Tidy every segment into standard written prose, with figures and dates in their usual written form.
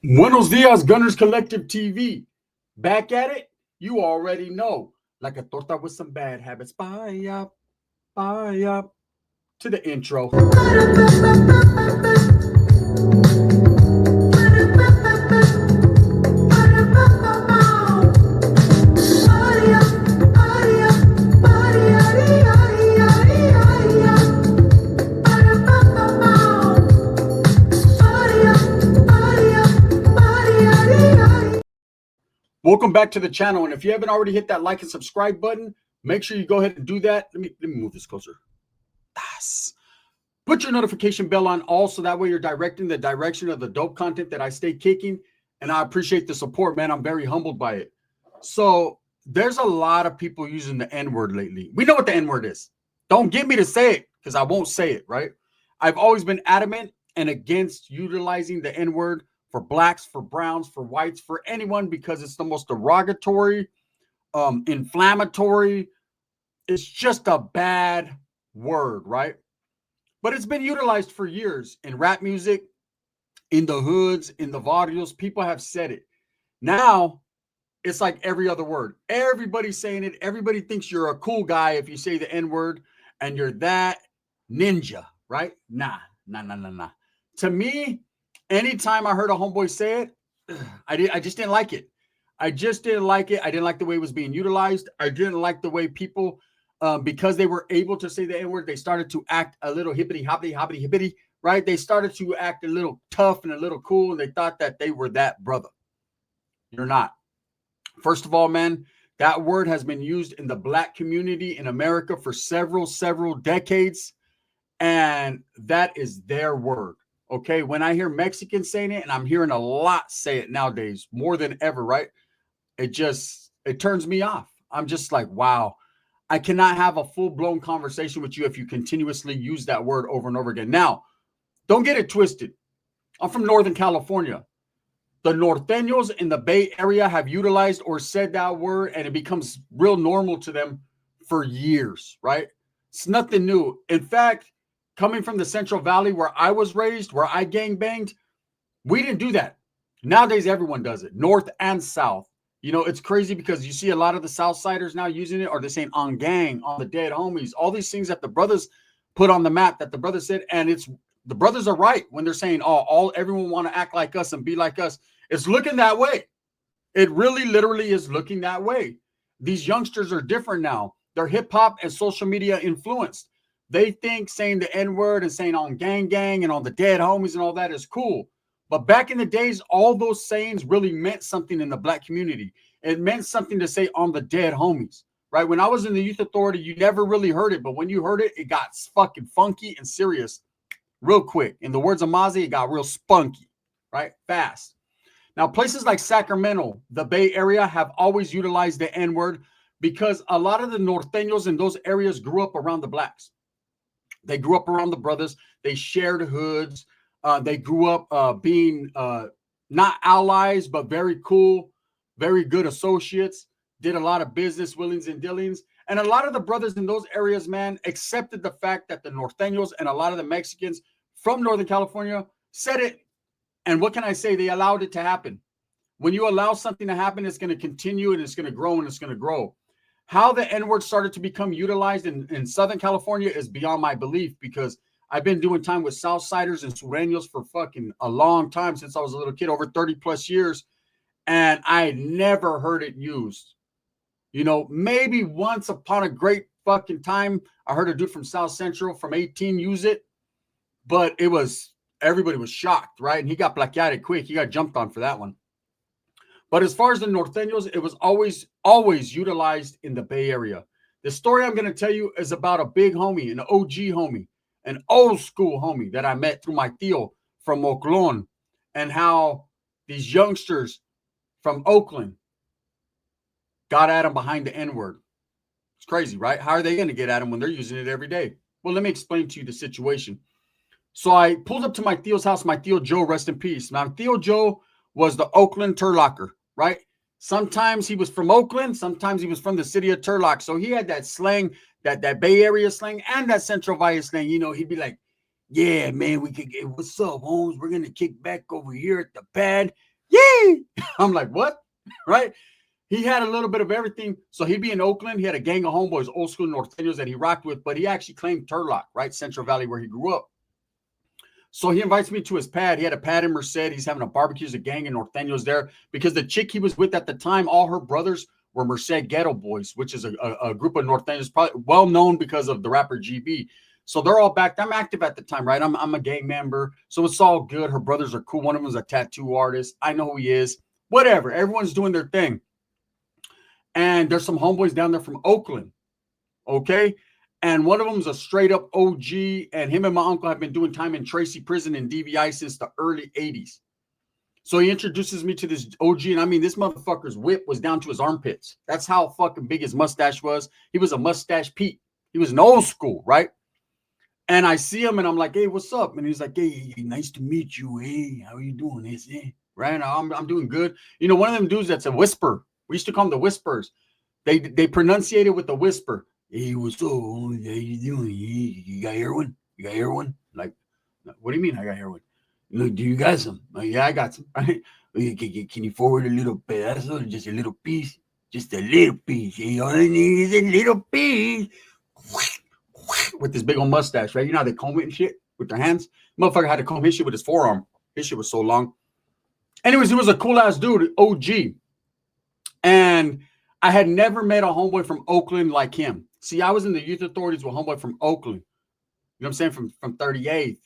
Buenos dias, Gunners Collective TV. Back at it? You already know. Like a torta with some bad habits. Bye up, bye up. To the intro. Welcome back to the channel. And if you haven't already hit that like and subscribe button, make sure you go ahead and do that. Let me move this closer. Yes. Put your notification bell on all so that way you're directing the direction of the dope content that I stay kicking. And I appreciate the support, man. I'm very humbled by it. So there's a lot of people using the N-word lately. We know what the N-word is. Don't get me to say it because I won't say it, right? I've always been adamant and against utilizing the N-word for blacks, for browns, for whites, for anyone, because it's the most derogatory, inflammatory. It's just a bad word, right? But it's been utilized for years in rap music, in the hoods, in the vaudevils. People have said it. Now, it's like every other word. Everybody's saying it. Everybody thinks you're a cool guy if you say the N-word and you're that ninja, right? Nah. To me, anytime I heard a homeboy say it, I just didn't like it. I just didn't like it. I didn't like the way it was being utilized. I didn't like the way people, because they were able to say the N-word, they started to act a little hippity, right? They started to act a little tough and a little cool, and they thought that they were that brother. You're not. First of all, man, that word has been used in the black community in America for several decades, and that is their word. Okay, when I hear Mexicans saying it, and I'm hearing a lot say it nowadays, more than ever, right? It turns me off. I'm just like, wow, I cannot have a full-blown conversation with you if you continuously use that word over and over again. Now, don't get it twisted. I'm from Northern California. The Norteños in the Bay Area have utilized or said that word, and it becomes real normal to them for years, right? It's nothing new. In fact, coming from the Central Valley where I was raised, where I gang banged, we didn't do that. Nowadays, everyone does it, north and south. You know, it's crazy because you see a lot of the Southsiders now using it, or they're saying on gang, on the dead homies, all these things that the brothers put on the map that the brothers said. And the brothers are right when they're saying, oh, everyone want to act like us and be like us. It's looking that way. It really literally is looking that way. These youngsters are different now. They're hip hop and social media influenced. They think saying the N-word and saying on gang and on the dead homies and all that is cool. But back in the days, all those sayings really meant something in the black community. It meant something to say on the dead homies, right? When I was in the youth authority, you never really heard it. But when you heard it, it got fucking funky and serious real quick. In the words of Mozzie, it got real spunky, right? Fast. Now, places like Sacramento, the Bay Area, have always utilized the N-word because a lot of the Norteños in those areas grew up around the blacks. They grew up around the brothers. They shared hoods. They grew up being not allies, but very cool, very good associates, did a lot of business, willings and dealings. And a lot of the brothers in those areas, man, accepted the fact that the Norteños and a lot of the Mexicans from Northern California said it. And what can I say? They allowed it to happen. When you allow something to happen, it's going to continue and it's going to grow and it's going to grow. How the N-word started to become utilized in Southern California is beyond my belief, because I've been doing time with Southsiders and Sureños for fucking a long time, since I was a little kid, over 30 plus years. And I never heard it used. You know, maybe once upon a great fucking time, I heard a dude from South Central from 18 use it, but everybody was shocked, right? And he got blackouted quick. He got jumped on for that one. But as far as the Norteños, it was always utilized in the Bay Area. The story I'm going to tell you is about a big homie, an OG homie, an old school homie that I met through my tío from Oakland, and how these youngsters from Oakland got at him behind the N-word. It's crazy, right? How are they going to get at him when they're using it every day? Well, let me explain to you the situation. So I pulled up to my tío's house, my tío Joe, rest in peace. Now, tío Joe was the Oakland Turlocker, right? Sometimes he was from Oakland, sometimes he was from the city of Turlock. So he had that slang, that Bay Area slang and that Central Valley slang. You know, he'd be like, yeah, man, we could get, what's up, Holmes? We're going to kick back over here at the pad. Yay! I'm like, what? Right? He had a little bit of everything. So he'd be in Oakland. He had a gang of homeboys, old school Nortenos that he rocked with, but he actually claimed Turlock, right? Central Valley, where he grew up. So he invites me to his pad. He had a pad in Merced. He's having a barbecue. There's a gang of Nortenos there because the chick he was with at the time, all her brothers were Merced Ghetto Boys, which is a group of Nortenos, probably well known because of the rapper GB. So they're all back. I'm active at the time, right? I'm a gang member. So it's all good. Her brothers are cool. One of them is a tattoo artist. I know who he is. Whatever. Everyone's doing their thing. And there's some homeboys down there from Oakland. Okay. And one of them is a straight up OG. And him and my uncle have been doing time in Tracy Prison and DVI since the early 80s. So he introduces me to this OG. And I mean, this motherfucker's whip was down to his armpits. That's how fucking big his mustache was. He was a mustache Pete. He was an old school, right? And I see him and I'm like, hey, what's up? And he's like, hey, nice to meet you. Hey, how are you doing? This, right? I'm doing good. You know, one of them dudes that's a whisper. We used to call them the whispers. They pronunciate it with a whisper. Hey, what's up? How you doing? You got heroin? You got heroin? Like, what do you mean I got heroin? Look, do you got some? Yeah, I got some. Right? Can you forward a little pedazo? Just a little piece? Just a little piece. Hey, all I need is a little piece. With this big old mustache, right? You know how they comb it and shit with their hands? Motherfucker had to comb his shit with his forearm. His shit was so long. Anyways, he was a cool ass dude, OG. And I had never met a homeboy from Oakland like him. See, I was in the youth authorities with homeboy from Oakland. You know what I'm saying? From 38th.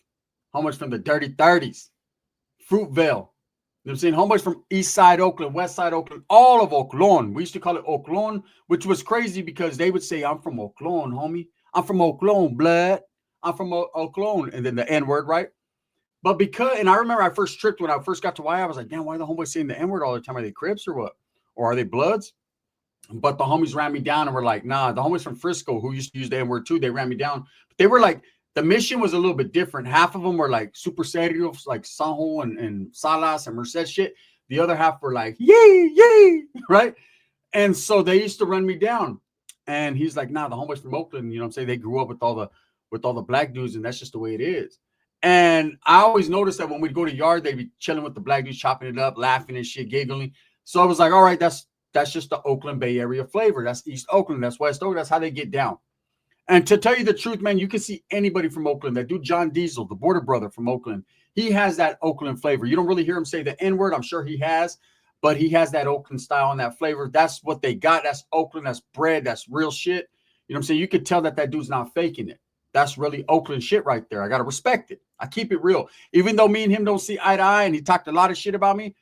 Homeboys from the dirty 30s. Fruitvale. You know what I'm saying? Homeboys from East Side Oakland, West Side Oakland, all of Oakland. We used to call it Oakland, which was crazy because they would say, I'm from Oakland, homie. I'm from Oakland, blood. I'm from Oakland. And then the N-word, right? But because, and I remember I first tripped when I first got to Y, I was like, damn, why are the homeboys saying the N-word all the time? Are they Crips or what? Or are they Bloods? But the homies ran me down and were like, nah, the homies from Frisco who used to use the N-word too, they ran me down. But they were like, the mission was a little bit different. Half of them were like super serios, like Sanjo and Salas and Merced shit. The other half were like, yay, yay, right? And so they used to run me down. And he's like, nah, the homeboys from Oakland, you know what I'm saying? They grew up with all the black dudes, and that's just the way it is. And I always noticed that when we'd go to yard, they'd be chilling with the black dudes, chopping it up, laughing and shit, giggling. So I was like, all right, that's just the Oakland Bay Area flavor. That's East Oakland. That's West Oakland. That's how they get down. And to tell you the truth, man, you can see anybody from Oakland. That dude, John Diesel, the border brother from Oakland, he has that Oakland flavor. You don't really hear him say the N-word. I'm sure he has. But he has that Oakland style and that flavor. That's what they got. That's Oakland. That's bread. That's real shit. You know what I'm saying? You could tell that dude's not faking it. That's really Oakland shit right there. I got to respect it. I keep it real. Even though me and him don't see eye to eye and he talked a lot of shit about me,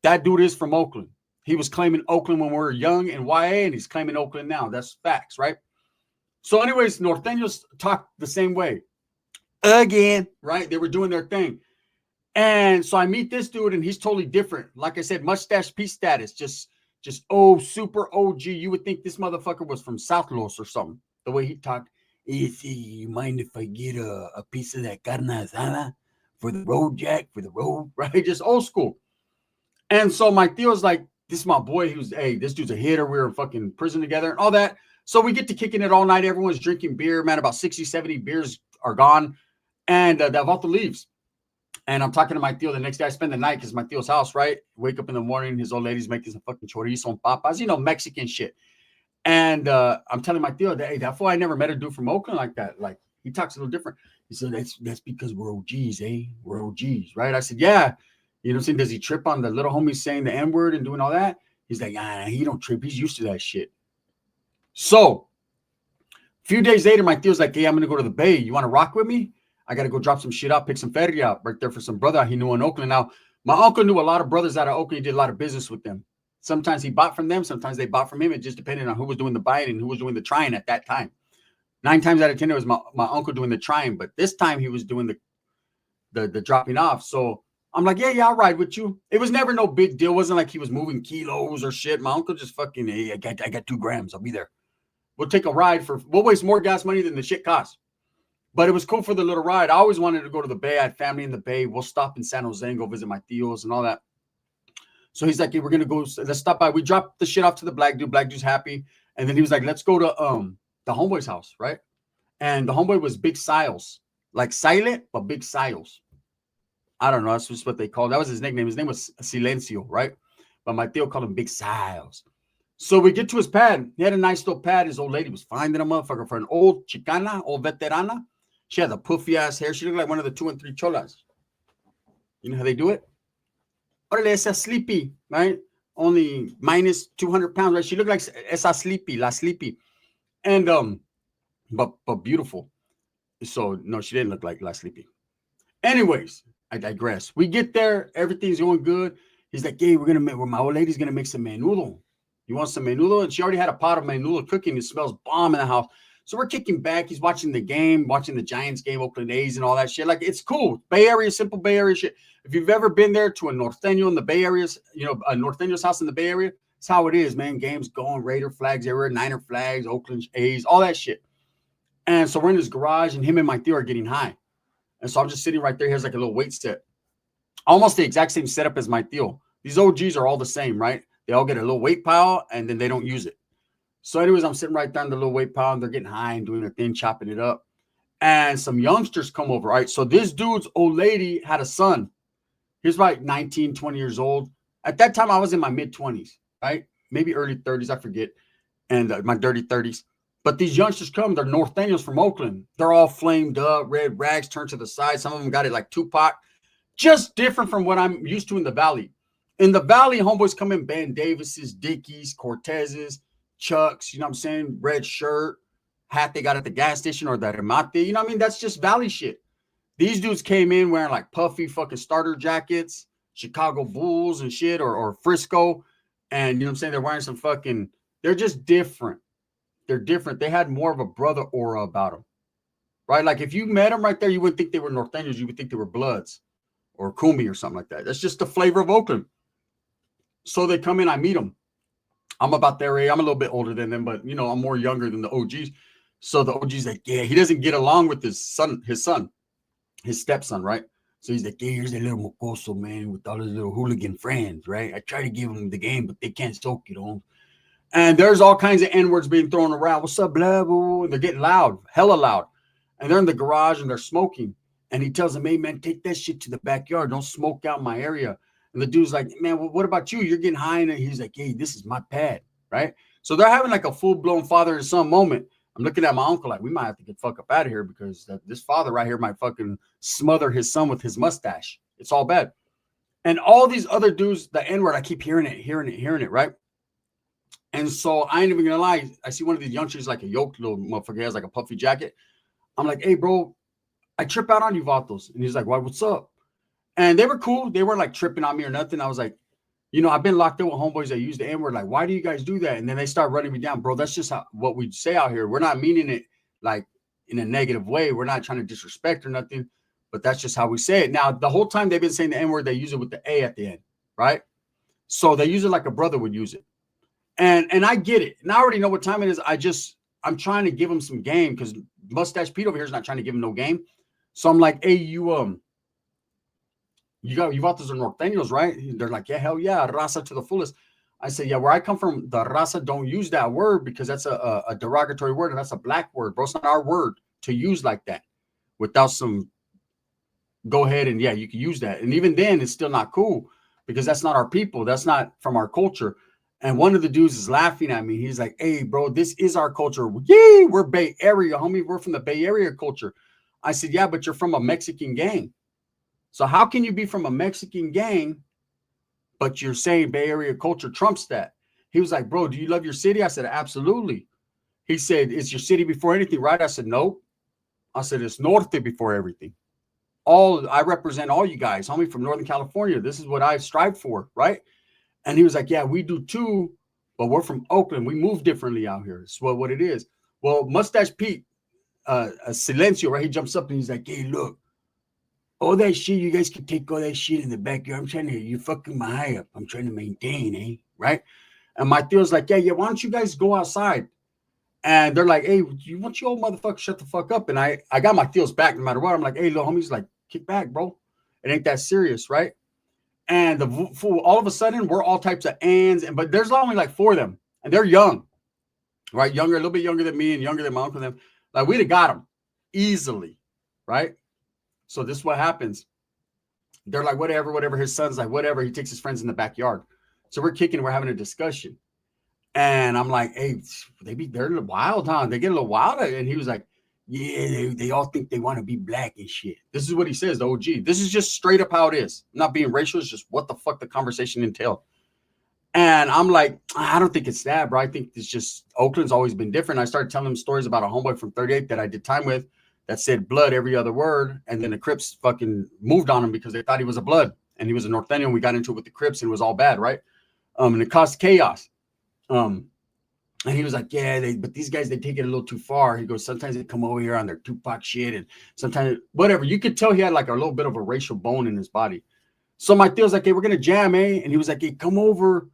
that dude is from Oakland. He was claiming Oakland when we were young in YA, and he's claiming Oakland now. That's facts, right? So anyways, Norteños talk the same way. Again, right? They were doing their thing. And so I meet this dude, and he's totally different. Like I said, mustache Pete status, just super OG. You would think this motherfucker was from South Los or something. The way he talked. You mind if I get a piece of that carne asada for the road, Jack? For the road, right? Just old school. And so my Theo's like, this is my boy. Hey, this dude's a hitter. We were in fucking prison together and all that. So we get to kicking it all night. Everyone's drinking beer, man. About 60, 70 beers are gone. And Valta leaves. And I'm talking to my Theo the next day. I spend the night because my Theo's house, right? Wake up in the morning. His old lady's making some fucking chorizo and papas, Mexican shit. And I'm telling my Theo that, hey, that fool, I never met a dude from Oakland like that. Like, he talks a little different. He said, that's because we're OGs, eh? We're OGs, right? I said, yeah. You know what I'm saying? Does he trip on the little homie saying the N-word and doing all that? He's like, he don't trip. He's used to that shit. So, a few days later, my Theo's like, hey, I'm going to go to the Bay. You want to rock with me? I got to go drop some shit out, pick some feria out right there for some brother he knew in Oakland. Now, my uncle knew a lot of brothers out of Oakland. He did a lot of business with them. Sometimes he bought from them. Sometimes they bought from him. It just depended on who was doing the buying and who was doing the trying at that time. 9 times out of 10, it was my uncle doing the trying. But this time, he was doing the dropping off. So, I'm like, yeah, I'll ride with you. It was never no big deal. It wasn't like he was moving kilos or shit. My uncle just fucking, hey, I got 2 grams. I'll be there. We'll take a ride we'll waste more gas money than the shit costs. But it was cool for the little ride. I always wanted to go to the Bay. I had family in the Bay. We'll stop in San Jose and go visit my tios and all that. So he's like, hey, we're going to go. Let's stop by. We dropped the shit off to the black dude. Black dude's happy. And then he was like, let's go to the homeboy's house, right? And the homeboy was Big Siles. Like silent, but Big Siles. I don't know. That's just what they called. That was his nickname. His name was Silencio, right? But my tío called him Big Siles. So we get to his pad. He had a nice little pad. His old lady was finding a motherfucker for an old Chicana, old veterana. She had the puffy ass hair. She looked like one of the 2 and 3 cholas. You know how they do it? Orale, esa sleepy, right? Only minus 200 pounds, right? She looked like esa sleepy, la sleepy. And, but beautiful. So, no, she didn't look like la sleepy. Anyways, I digress. We get there. Everything's going good. He's like, hey, my old lady's going to make some menudo. You want some menudo? And she already had a pot of menudo cooking. It smells bomb in the house. So we're kicking back. He's watching the game, watching the Giants game, Oakland A's and all that shit. Like, it's cool. Bay Area, simple Bay Area shit. If you've ever been there to a Norteno in the Bay Area, you know, a Norteno's house in the Bay Area, it's how it is, man. Games going, Raider flags everywhere, Niner flags, Oakland A's, all that shit. And so we're in his garage, and him and my tío are getting high. And so I'm just sitting right there. He has like a little weight set. Almost the exact same setup as my tío. These OGs are all the same, right? They all get a little weight pile, and then they don't use it. So anyways, I'm sitting right there in the little weight pile, and they're getting high and doing their thing, chopping it up. And some youngsters come over, right? So this dude's old lady had a son. He was like 19, 20 years old. At that time, I was in my mid-20s, right? Maybe early 30s, I forget. And my dirty 30s. But these youngsters come, they're Nortenos from Oakland. They're all flamed up, red rags turned to the side. Some of them got it like Tupac. Just different from what I'm used to in the Valley. In the Valley, homeboys come in Ben Davis's, Dickies, Cortez's, Chucks, you know what I'm saying? Red shirt, hat they got at the gas station or the remate. You know what I mean? That's just Valley shit. These dudes came in wearing like puffy fucking starter jackets, Chicago Bulls and shit, or Frisco. And you know what I'm saying? They're wearing some fucking, they're just different. They're different. They had more of a brother aura about them, right? Like if you met them right there, you wouldn't think they were Norteños. You would think they were Bloods or Kumi or something like that. That's just the flavor of Oakland. So they come in, I meet them. I'm about their age. I'm a little bit older than them, but you know, I'm more younger than the OGs. So the OG's like, yeah, he doesn't get along with his stepson, right? So he's like, yeah, here's a little mocoso, man, with all his little hooligan friends, right? I try to give him the game, but they can't soak it on. And there's all kinds of N-words being thrown around. What's up, blah, blah, and they're getting loud, hella loud. And they're in the garage and they're smoking. And he tells them, hey, man, take that shit to the backyard. Don't smoke out my area. And the dude's like, man, well, what about you? You're getting high. And he's like, hey, this is my pad, right? So they're having like a full-blown father and son moment. I'm looking at my uncle like, we might have to get the fuck up out of here because this father right here might fucking smother his son with his mustache. It's all bad. And all these other dudes, the N-word, I keep hearing it, right? And so I ain't even gonna lie. I see one of these youngsters, like a yoked little motherfucker, he has like a puffy jacket. I'm like, hey, bro, I trip out on you, Vatos. And he's like, why, what's up? And they were cool. They weren't like tripping on me or nothing. I was like, you know, I've been locked in with homeboys that use the N-word. Like, why do you guys do that? And then they start running me down, bro. That's just what we say out here. We're not meaning it like in a negative way. We're not trying to disrespect or nothing, but that's just how we say it. Now, the whole time they've been saying the N-word, they use it with the A at the end, right? So they use it like a brother would use it. And I get it. And I already know what time it is. I'm trying to give him some game because Mustache Pete over here is not trying to give him no game. So I'm like, hey, you Vatos are Norteños, right? They're like, yeah, hell yeah, raza to the fullest. I said, yeah, where I come from, the raza don't use that word because that's a derogatory word and that's a black word, bro. It's not our word to use like that without some go ahead and yeah, you can use that. And even then, it's still not cool because that's not our people. That's not from our culture. And one of the dudes is laughing at me. He's like, hey, bro, this is our culture. Yee, we're Bay Area, homie. We're from the Bay Area culture. I said, yeah, but you're from a Mexican gang. So how can you be from a Mexican gang, but you're saying Bay Area culture trumps that? He was like, bro, do you love your city? I said, absolutely. He said, is your city before anything, right? I said, nope. I said, it's Norte before everything. I represent all you guys, homie, from Northern California. This is what I strive for, right? And he was like, yeah, we do too, but we're from Oakland. We move differently out here. It's what it is. Well, Mustache Pete, Silencio, right? He jumps up and he's like, hey, look, all that shit, you guys can take all that shit in the backyard. I'm trying to, you fucking my high up. I'm trying to maintain, eh? Right? And my tío's like, yeah, why don't you guys go outside? And they're like, hey, you want your old motherfucker shut the fuck up? And I got my tío's back no matter what. I'm like, hey, little homie's like, kick back, bro. It ain't that serious, right? And the fool, all of a sudden, we're all types of ands, but there's only like 4 of them, and they're young, right? Younger, a little bit younger than me, and younger than my uncle. And them, like we'd have got them easily, right? So this is what happens. They're like, whatever, whatever. His son's like, whatever. He takes his friends in the backyard. So we're kicking, we're having a discussion. And I'm like, hey, they're a little wild, huh? They get a little wild. And he was like, yeah, they all think they want to be black and shit. This is what he says, the OG. This is just straight up how it is. I'm not being racial. It's just what the fuck the conversation entailed. And I'm like, I don't think it's that, bro. I think it's just Oakland's always been different. I started telling him stories about a homeboy from 38 that I did time with that said blood every other word. And then the Crips fucking moved on him because they thought he was a blood. And he was a Norteno. And we got into it with the Crips and it was all bad, right? And it caused chaos. And he was like, yeah, but these guys, they take it a little too far. He goes, sometimes they come over here on their Tupac shit and sometimes whatever. You could tell he had like a little bit of a racial bone in his body. So my Theo's like, hey, we're going to jam, eh? And he was like, hey, come over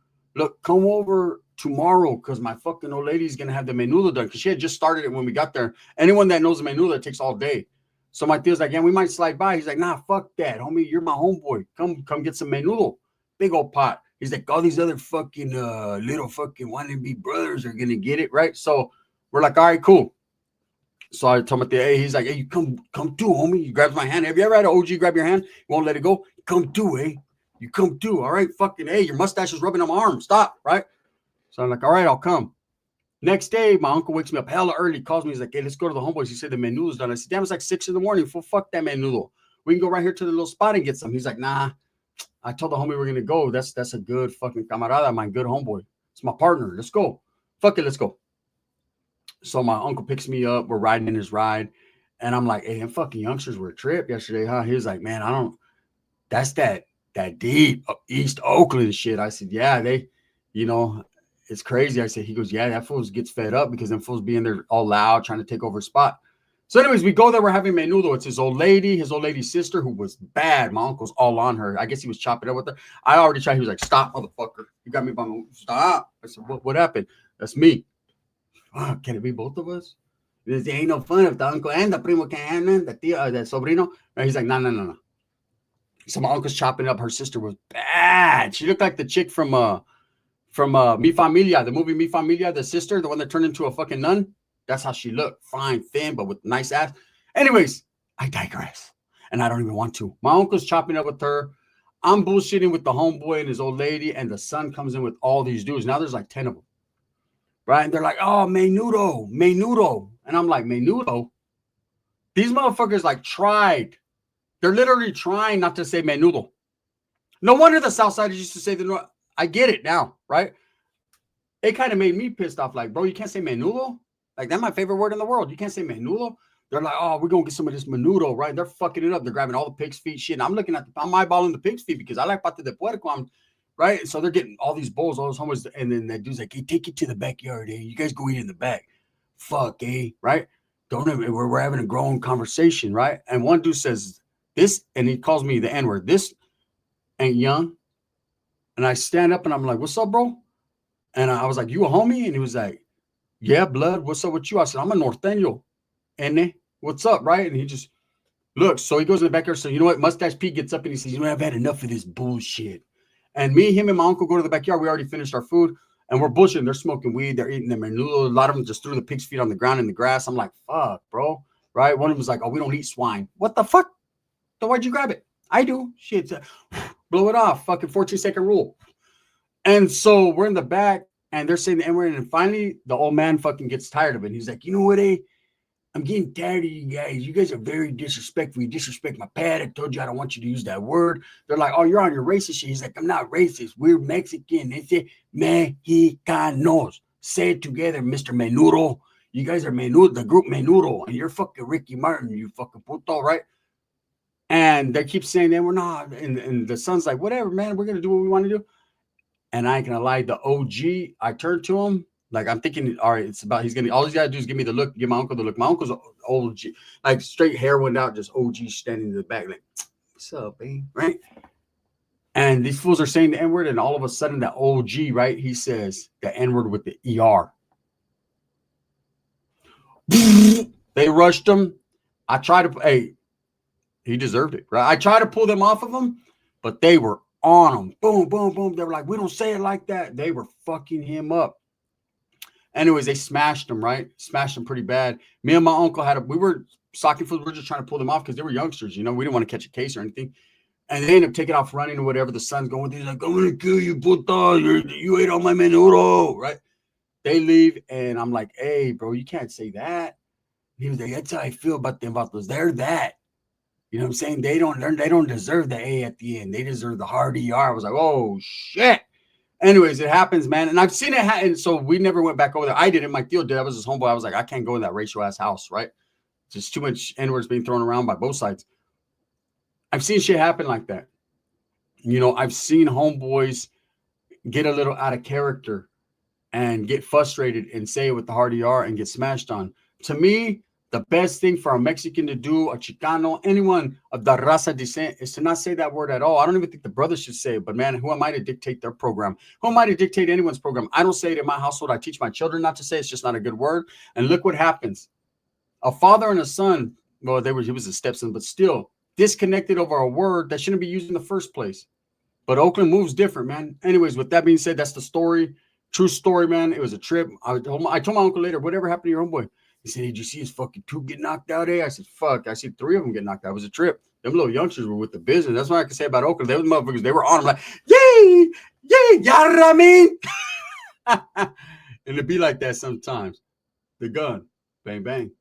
tomorrow because my fucking old lady's going to have the menudo done because she had just started it when we got there. Anyone that knows the menudo, it takes all day. So my Theo's like, yeah, we might slide by. He's like, nah, fuck that, homie. You're my homeboy. Come get some menudo. Big old pot. He's like, all these other fucking little fucking wannabe brothers are going to get it, right? So we're like, all right, cool. So I told him, hey, he's like, hey, you come too, homie. He grabs my hand. Have you ever had an OG grab your hand? You won't let it go? Come too, eh? You come too. All right, fucking, hey, your mustache is rubbing on my arm. Stop, right? So I'm like, all right, I'll come. Next day, my uncle wakes me up hella early, calls me. He's like, hey, let's go to the homeboys. He said the menudo's done. I said, damn, it's like 6 a.m. Fuck that menudo. We can go right here to the little spot and get some. He's like, nah. I told the homie we're going to go. That's a good fucking camarada, my good homeboy. It's my partner. Let's go. Fuck it, let's go. So my uncle picks me up. We're riding in his ride. And I'm like, hey, them fucking youngsters were a trip yesterday, huh? He was like, man, that's that deep East Oakland shit. I said, yeah, it's crazy. I said, he goes, yeah, that fools gets fed up because them fools being there all loud, trying to take over a spot. So anyways, we go there. We're having menudo. It's his old lady's sister who was bad. My uncle's all on her. I guess he was chopping up with her. I already tried. He was like, stop, motherfucker. You got me by my stop. I said, what happened? That's me. Can it be both of us? It ain't no fun if the uncle and the primo can, the tio, the sobrino. And he's like, no. So my uncle's chopping up. Her sister was bad. She looked like the chick from Mi Familia, the movie Mi Familia, the sister, the one that turned into a fucking nun. That's how she looked. Fine, thin, but with nice ass. Anyways, I digress. And I don't even want to. My uncle's chopping up with her. I'm bullshitting with the homeboy and his old lady. And the son comes in with all these dudes. Now there's like 10 of them. Right? And they're like, oh, menudo. And I'm like, menudo? These motherfuckers like tried. They're literally trying not to say menudo. No wonder the Southsiders used to say the North. I get it now, right? It kind of made me pissed off. Like, bro, you can't say menudo? Like, that's my favorite word in the world. You can't say menudo. They're like, oh, we're going to get some of this menudo, right? They're fucking it up. They're grabbing all the pig's feet shit. And I'm eyeballing the pig's feet because I like pate de puerco, right? So they're getting all these bowls, all those homos. And then that dude's like, hey, take it to the backyard, eh? You guys go eat in the back. Fuck, eh? Right? We're having a grown conversation, right? And one dude says this, and he calls me the N-word. This ain't young. And I stand up and I'm like, what's up, bro? And I was like, you a homie? And he was like, yeah, blood. What's up with you? I said, I'm a Norteno. And what's up, right? And he just looks. So he goes in the backyard. So you know what? Mustache Pete gets up and he says, you know what? I've had enough of this bullshit. And me, him, and my uncle go to the backyard. We already finished our food. And we're bullshitting. They're smoking weed. They're eating their menudo. A lot of them just threw the pig's feet on the ground in the grass. I'm like, fuck, bro. Right? One of them was like, oh, we don't eat swine. What the fuck? So why'd you grab it? I do. Shit. Blow it off. Fucking 14-second rule. And so we're in the back. And they're saying the N-word, and finally the old man fucking gets tired of it. He's like, you know what, eh? I'm getting tired of you guys. You guys are very disrespectful. You disrespect my pad. I told you I don't want you to use that word. They're like, oh, you're on your racist shit. He's like, I'm not racist. We're Mexican. They say Mexicanos. Say it together, Mr. Menudo. You guys are Menudo, the group Menudo, and you're fucking Ricky Martin, you fucking puto, right? And they keep saying that we're not. And the son's like, whatever, man. We're going to do what we want to do. And I ain't gonna lie, the OG, I turned to him, like I'm thinking, all right, it's about all he's gotta do is give me the look, give my uncle the look. My uncle's OG, like straight hair went out, just OG standing in the back, like, what's up, babe? Right? And these fools are saying the N-word, and all of a sudden the OG, right? He says the N-word with the ER. They rushed him. I tried to, he deserved it, right? I tried to pull them off of him, but they were on him. Boom, boom, boom. They were like, we don't say it like that. They were fucking him up. Anyways, they smashed him, right? Smashed him pretty bad. Me and my uncle we were socking fools. We were just trying to pull them off because they were youngsters, you know. We didn't want to catch a case or anything. And they end up taking off running or whatever. The son's going, he's like, I'm going to kill you, puta. You ate all my menudo, right? They leave, and I'm like, hey, bro, you can't say that. He was like, that's how I feel about them vatos. They're that. You know what I'm saying? They don't deserve the A at the end. They deserve the hard ER. I was like, oh, shit. Anyways, it happens, man. And I've seen it happen. So we never went back over there. I didn't. My deal did. I was his homeboy. I was like, I can't go in that racial ass house, right? Just too much N-words being thrown around by both sides. I've seen shit happen like that. You know, I've seen homeboys get a little out of character and get frustrated and say it with the hard ER and get smashed on. To me, the best thing for a Mexican to do, a Chicano, anyone of the raza descent, is to not say that word at all. I don't even think the brothers should say it, but man, who am I to dictate their program? Who am I to dictate anyone's program? I don't say it in my household. I teach my children not to say it. It's just not a good word. And look what happens. A father and a son, well, he was a stepson, but still disconnected over a word that shouldn't be used in the first place. But Oakland moves different, man. Anyways, with that being said, that's the story. True story, man. It was a trip. I told my uncle later, whatever happened to your homeboy? He said, did you see his fucking 2 get knocked out, eh? I said, fuck. I see 3 of them get knocked out. It was a trip. Them little youngsters were with the business. That's what I can say about Oakland. They were motherfuckers. They were on them like, yay, yay, Yaramin. And it'd be like that sometimes. The gun, bang, bang.